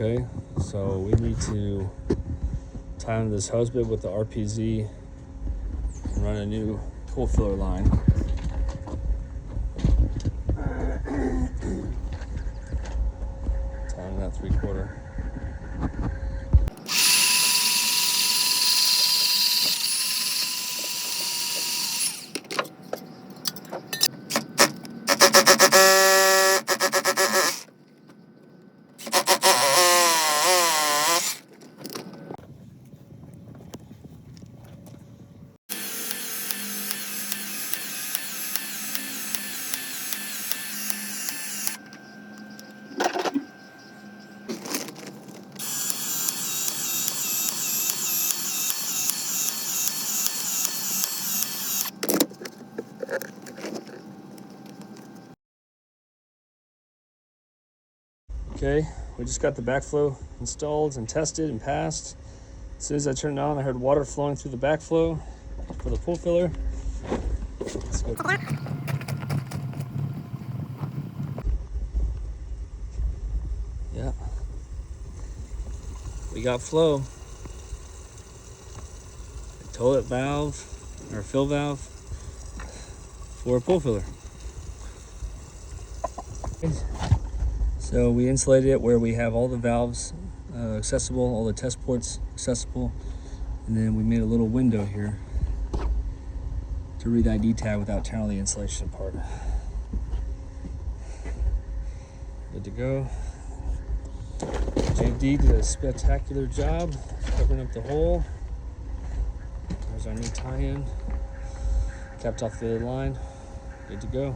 Okay, so we need to tie on this hose bib with the RPZ and run a new pool filler line. Tie on that 3/4. Okay, we just got the backflow installed and tested and passed. As soon as I turned it on, I heard water flowing through the backflow for the pool filler. Let's go. Yeah, we got flow. A toilet valve or fill valve for a pool filler. So we insulated it where we have all the valves accessible, all the test ports accessible, and then we made a little window here to read the ID tag without tearing the insulation apart. Good to go. JD did a spectacular job covering up the hole. There's our new tie-in. Capped off the other line. Good to go.